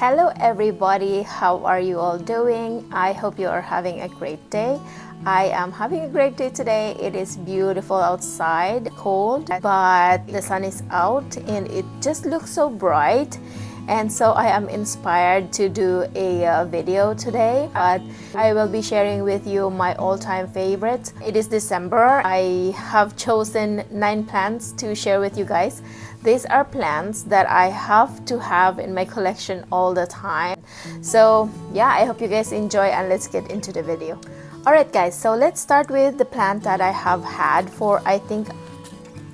Hello everybody, how are you all doing? I hope you are having a great day. I am having a great day today. It is beautiful outside, cold, but the sun is out and it just looks so bright. And so I am inspired to do a video today. But I will be sharing with you my all-time favorites. It is December. I have chosen 9 plants to share with you guys. These are plants that I have to have in my collection all the time. So yeah, I hope you guys enjoy and let's get into the video. Alright guys, so let's start with the plant that I have had for I think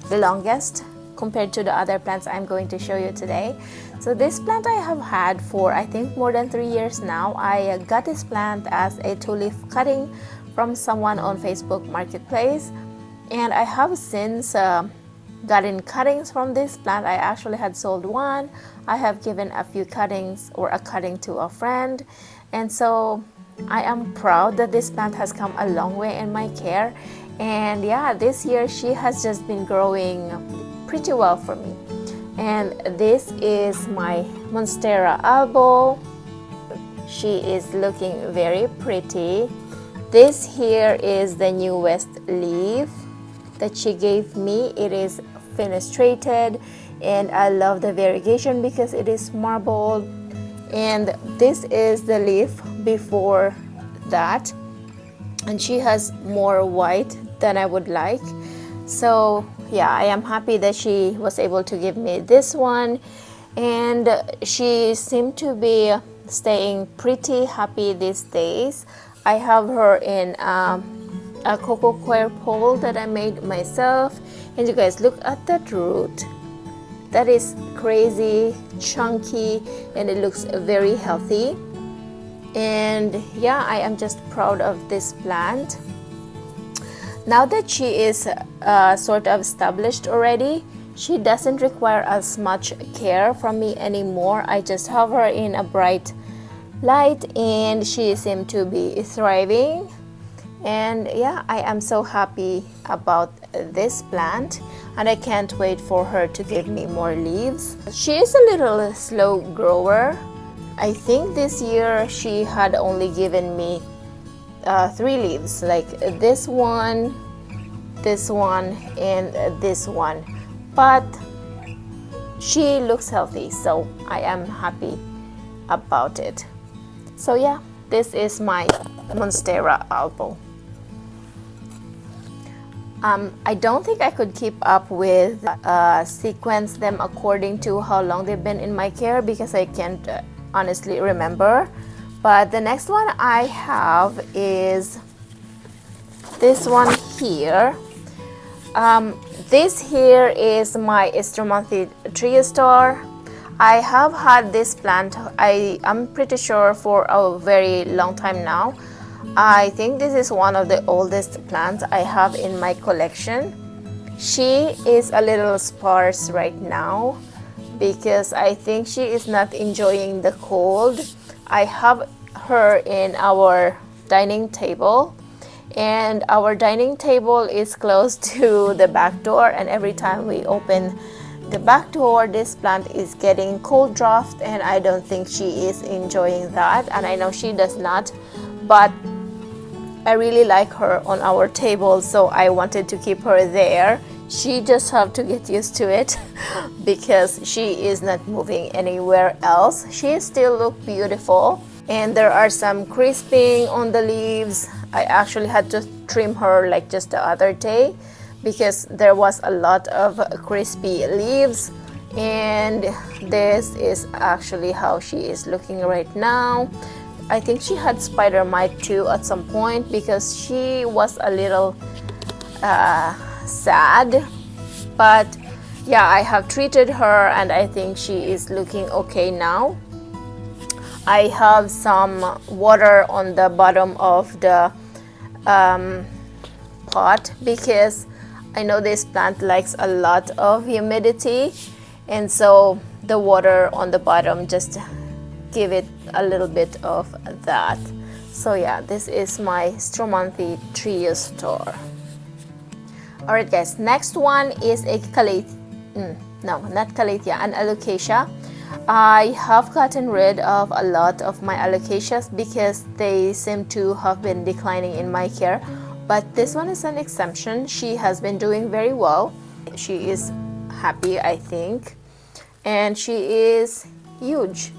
the longest compared to the other plants I'm going to show you today. So this plant I have had for I think more than 3 years now. I got this plant as a 2-leaf cutting from someone on Facebook Marketplace, and I have since gotten cuttings from this plant. I actually had sold one. I have given a few cuttings or a cutting to a friend, and so I am proud that this plant has come a long way in my care. And yeah, this year she has just been growing pretty well for me. And this is my Monstera albo. She is looking very pretty. This here is the newest leaf that she gave me. It is fenestrated and I love the variegation because it is marbled. And this is the leaf before that, and she has more white than I would like. So yeah, I am happy that she was able to give me this one, and she seemed to be staying pretty happy these days. I have her in a cocoa coir pole that I made myself, and you guys look at that root. That is crazy chunky and it looks very healthy. And yeah, I am just proud of this plant. Now that she is sort of established already, she doesn't require as much care from me anymore. I just have her in a bright light and she seems to be thriving. And yeah, I am so happy about this plant and I can't wait for her to give me more leaves. She is a little slow grower. I think this year she had only given me 3 leaves, like this one, and this one. But she looks healthy, so I am happy about it. So yeah, this is my Monstera albo. I don't think I could keep up with sequence them according to how long they've been in my care because I can't honestly remember. But the next one I have is this one here. This here is my Estremonthi Trio Star. I have had this plant, I'm pretty sure, for a very long time now. I think this is one of the oldest plants I have in my collection. She is a little sparse right now because I think she is not enjoying the cold. I have her in our dining table, and our dining table is close to the back door, and every time we open the back door, this plant is getting cold draft, and I don't think she is enjoying that, and I know she does not, but I really like her on our table, so I wanted to keep her there. She just have to get used to it because she is not moving anywhere else. She still look beautiful, and there are some crisping on the leaves. I actually had to trim her like just the other day because there was a lot of crispy leaves, and this is actually how she is looking right now. I think she had spider mite too at some point because she was a little sad, but yeah, I have treated her and I think she is looking okay now. I have some water on the bottom of the pot because I know this plant likes a lot of humidity, and so the water on the bottom just give it a little bit of that. So yeah, this is my Estremonthi Trio Star. Alright guys, next one is a Calathea, no, not Calathea, an Alocasia. I have gotten rid of a lot of my alocasias because they seem to have been declining in my care, but this one is an exemption. She has been doing very well. She is happy, I think, and she is huge.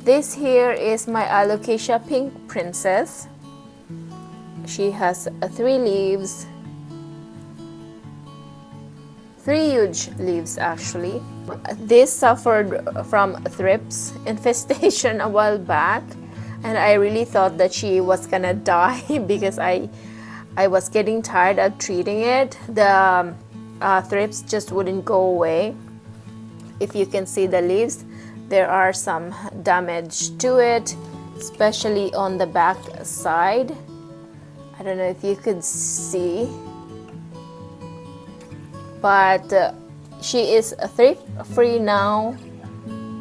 This here is my alocasia pink princess. She has 3 leaves, 3 huge leaves actually. This suffered from thrips infestation a while back, and I really thought that she was gonna die because I was getting tired of treating it. The thrips just wouldn't go away. If you can see the leaves, there are some damage to it, especially on the back side. I don't know if you could see, but she is thrift-free now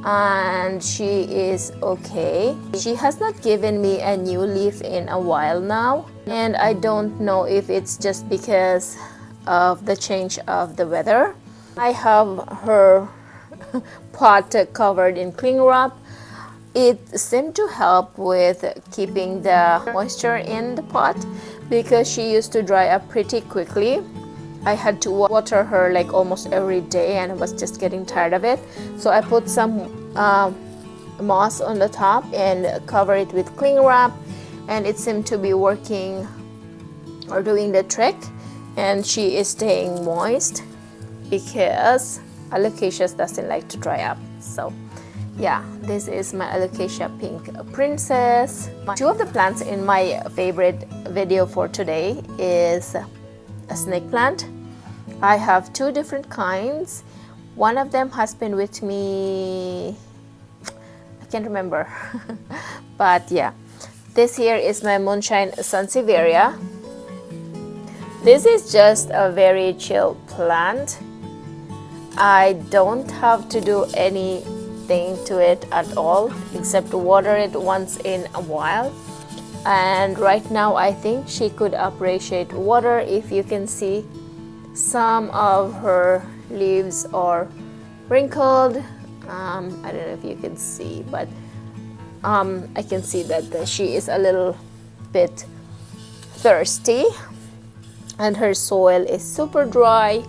and she is okay. She has not given me a new leaf in a while now, and I don't know if it's just because of the change of the weather. I have her pot covered in cling wrap. It seemed to help with keeping the moisture in the pot because she used to dry up pretty quickly. I had to water her like almost every day and I was just getting tired of it. So I put some moss on the top and cover it with cling wrap, and it seemed to be working or doing the trick, and she is staying moist because alocasias doesn't like to dry up. So yeah, this is my alocasia pink princess. 2 of the plants in my favorite video for today is a snake plant. I have 2 different kinds. One of them has been with me, I can't remember, but yeah, this here is my moonshine sansevieria. This is just a very chill plant. I don't have to do anything to it at all except water it once in a while, and right now I think she could appreciate water. If you can see, some of her leaves are wrinkled. I don't know if you can see, but I can see that she is a little bit thirsty and her soil is super dry.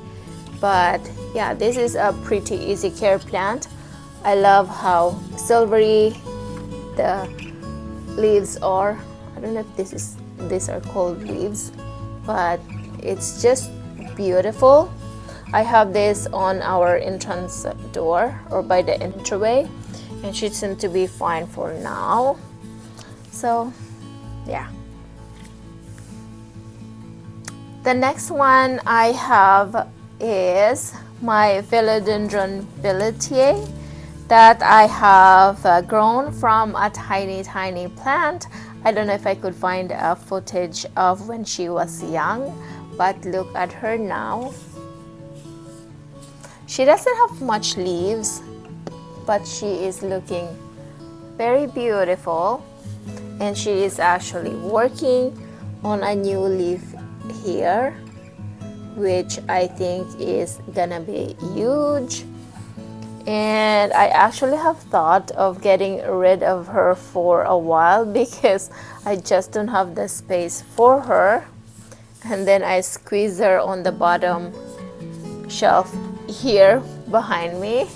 But yeah, this is a pretty easy care plant. I love how silvery the leaves are. I don't know if these are called leaves, but it's just beautiful. I have this on our entrance door or by the entryway, and she seems to be fine for now. So yeah. The next one I have is my philodendron billetier that I have grown from a tiny plant. I don't know if I could find a footage of when she was young, but look at her now. She doesn't have much leaves, but she is looking very beautiful, and she is actually working on a new leaf here, which I think is gonna be huge. And I actually have thought of getting rid of her for a while because I just don't have the space for her. And then I squeeze her on the bottom shelf here behind me.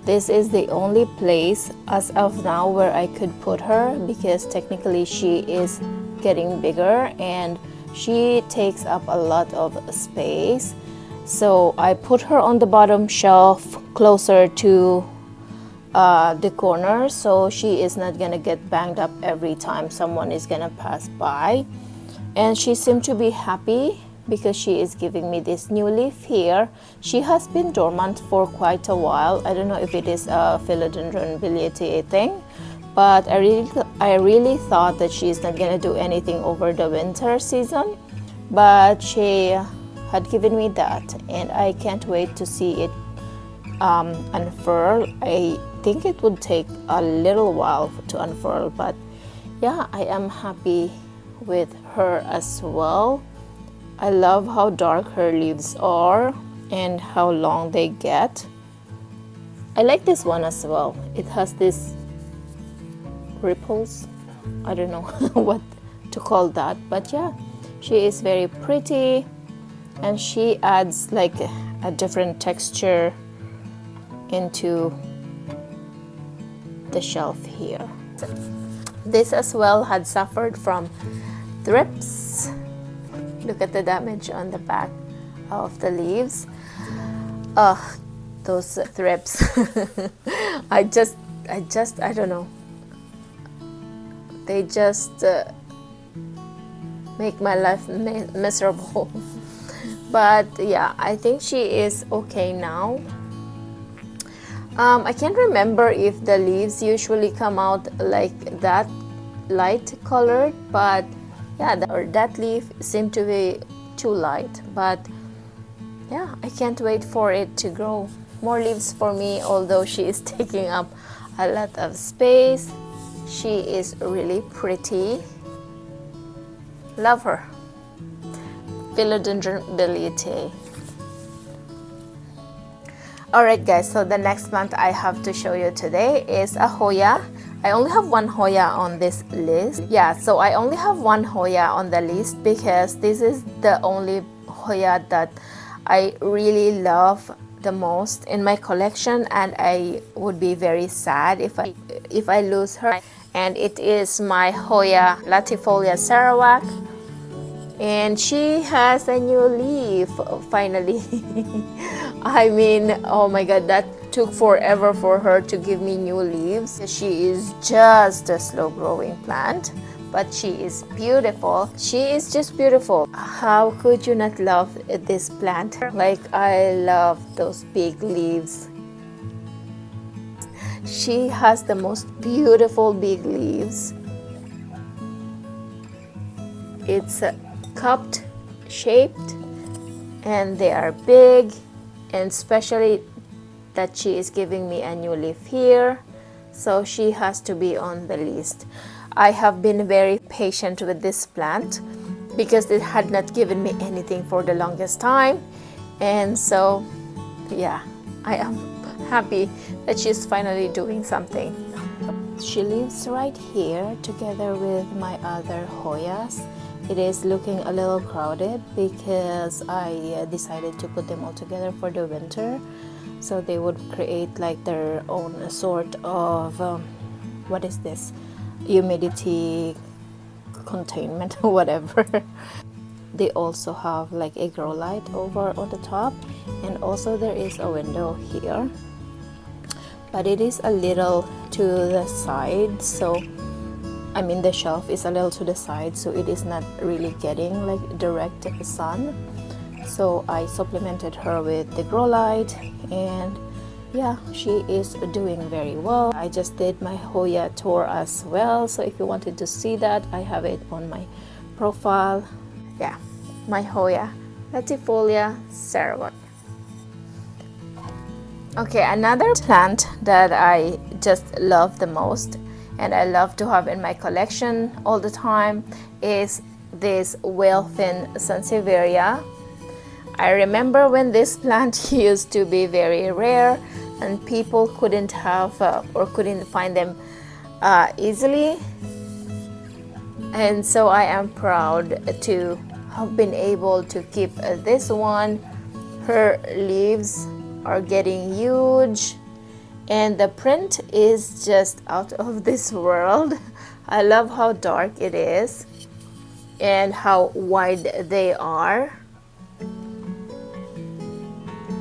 This is the only place as of now where I could put her because technically she is getting bigger and she takes up a lot of space. So I put her on the bottom shelf closer to the corner, so she is not gonna get banged up every time someone is gonna pass by. And she seemed to be happy because she is giving me this new leaf here. She has been dormant for quite a while. I don't know if it is a philodendron billetier thing, but I really thought that she's not gonna do anything over the winter season, but she had given me that, and I can't wait to see it unfurl. I think it would take a little while to unfurl, but yeah, I am happy with her as well. I love how dark her leaves are and how long they get. I like this one as well. It has this ripples. I don't know what to call that, but yeah, she is very pretty, and she adds like a different texture into the shelf here. This as well had suffered from thrips. Look at the damage on the back of the leaves. Those thrips. I don't know. They just make my life miserable. But yeah, I think she is okay now. I can't remember if the leaves usually come out like that light colored, but yeah, that leaf seemed to be too light. But yeah, I can't wait for it to grow more leaves for me, although she is taking up a lot of space. She is really pretty. Love her. Philodendron biliate. Alright guys, so the next plant I have to show you today is a Hoya. I only have one Hoya on this list. Yeah, so I only have one Hoya on the list because this is the only Hoya that I really love the most in my collection, and I would be very sad if I lose her. And it is my Hoya latifolia sarawak, and she has a new leaf finally. I mean, oh my god, that took forever for her to give me new leaves. She is just a slow growing plant, but she is beautiful. She is just beautiful. How could you not love this plant? Like, I love those big leaves. She has the most beautiful big leaves. It's cupped shaped, and they are big, and especially that she is giving me a new leaf here, so she has to be on the list. I have been very patient with this plant because it had not given me anything for the longest time, and so yeah, I am happy that she's finally doing something. She lives right here together with my other Hoyas. It is looking a little crowded because I decided to put them all together for the winter, so they would create like their own sort of what is this, humidity containment or whatever. They also have like a grow light over on the top, and also there is a window here, but it is a little to the side, so I mean the shelf is a little to the side, so it is not really getting like direct sun. So I supplemented her with the grow light, and yeah, she is doing very well. I just did my Hoya tour as well, so if you wanted to see that, I have it on my profile. Yeah, my Hoya latifolia sarawak. Okay, another plant that I just love the most and I love to have in my collection all the time is this whalefin sansevieria. I remember when this plant used to be very rare and people couldn't have or couldn't find them easily, and so I am proud to have been able to keep this one. Her leaves are getting huge, and the print is just out of this world. I love how dark it is and how wide they are.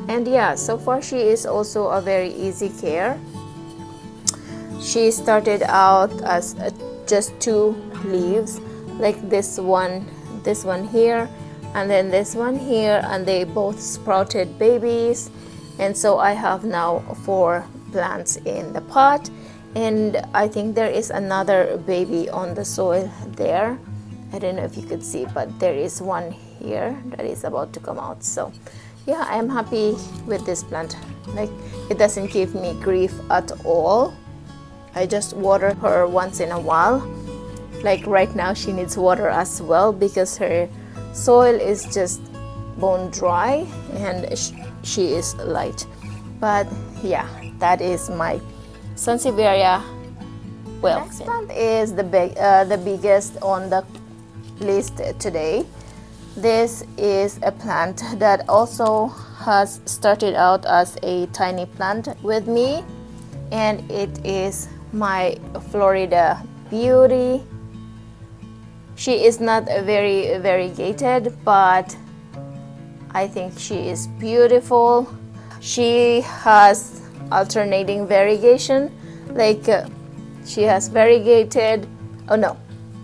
And yeah, so far she is also a very easy care. She started out as just 2 leaves, like this one here, and then this one here, and they both sprouted babies. And so I have now 4 plants in the pot, and I think there is another baby on the soil there. I don't know if you could see, but there is one here that is about to come out. So yeah, I am happy with this plant. Like, it doesn't give me grief at all. I just water her once in a while. Like right now she needs water as well because her soil is just bone dry and she is light. But yeah, that is my Sansevieria Next plant is the biggest on the list today. This is a plant that also has started out as a tiny plant with me, and it is my Florida Beauty. She is not very variegated, but I think she is beautiful. She has alternating variegation, like she has variegated,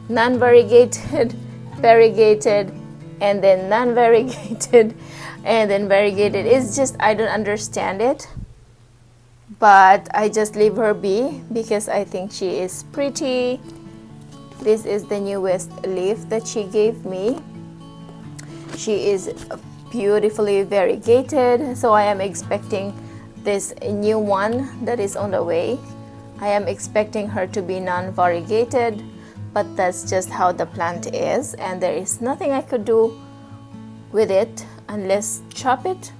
non-variegated, variegated, and then non-variegated, and then variegated. It's just, I don't understand it, but I just leave her be because I think she is pretty. This is the newest leaf that she gave me. She is beautifully variegated, so I am expecting this new one that is on the way. I am expecting her to be non-variegated, but that's just how the plant is, and there is nothing I could do with it unless chop it,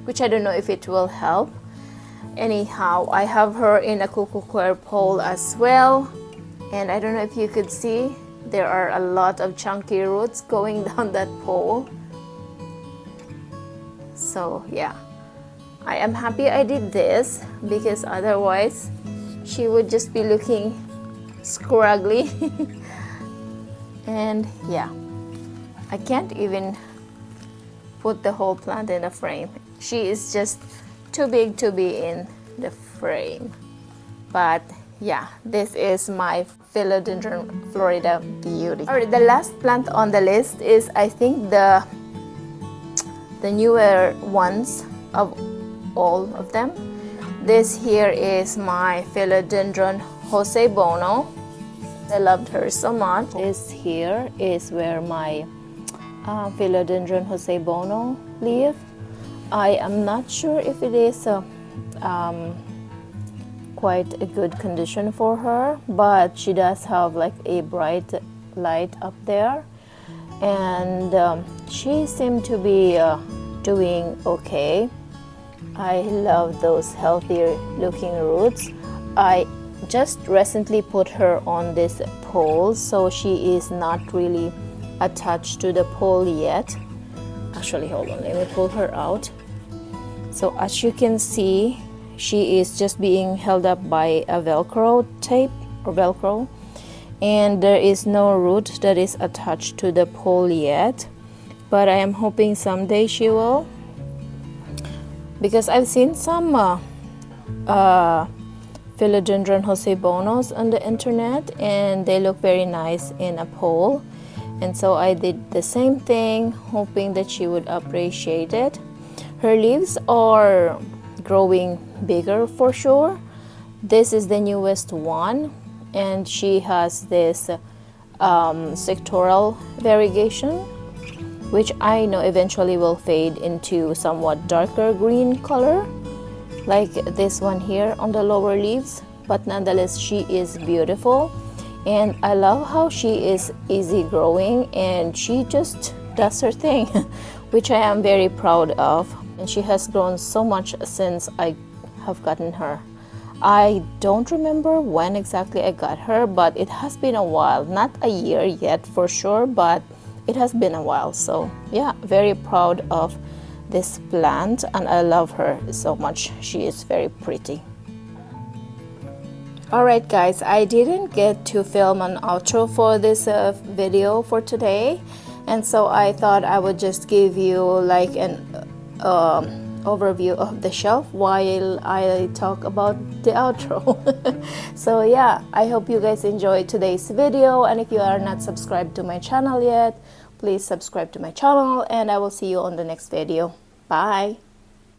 which I don't know if it will help. Anyhow, I have her in a coco coir pole as well, and I don't know if you could see, there are a lot of chunky roots going down that pole. So yeah, I am happy I did this because otherwise she would just be looking scraggly. And yeah, I can't even put the whole plant in a frame. She is just too big to be in the frame. But yeah, this is my Philodendron Florida Beauty. Alright, the last plant on the list is, I think, the newer ones of all of them. This here is my Philodendron Jose Bono. I loved her so much. This here is where my Philodendron Jose Bono live. I am not sure if it is quite a good condition for her, but she does have like a bright light up there, and she seemed to be doing okay. I love those healthier looking roots. I just recently put her on this pole, so she is not really attached to the pole yet. Actually, hold on, let me pull her out. So as you can see, she is just being held up by a Velcro tape or Velcro, and there is no root that is attached to the pole yet, but I am hoping someday she will, because I've seen some Philodendron Jose Bonos on the internet and they look very nice in a pole, and so I did the same thing, hoping that she would appreciate it. Her leaves are growing bigger for sure. This is the newest one, and she has this sectoral variegation, which I know eventually will fade into somewhat darker green color, like this one here on the lower leaves. But nonetheless, she is beautiful, and I love how she is easy growing and she just does her thing, which I am very proud of. And she has grown so much since I have gotten her. I don't remember when exactly I got her, but it has been a while. Not a year yet for sure, but it has been a while. So yeah, very proud of this plant, and I love her so much. She is very pretty. Alright guys, I didn't get to film an outro for this video for today, and so I thought I would just give you like an overview of the shelf while I talk about the outro. So yeah, I hope you guys enjoyed today's video, and if you are not subscribed to my channel yet, please subscribe to my channel, and I will see you on the next video. Bye.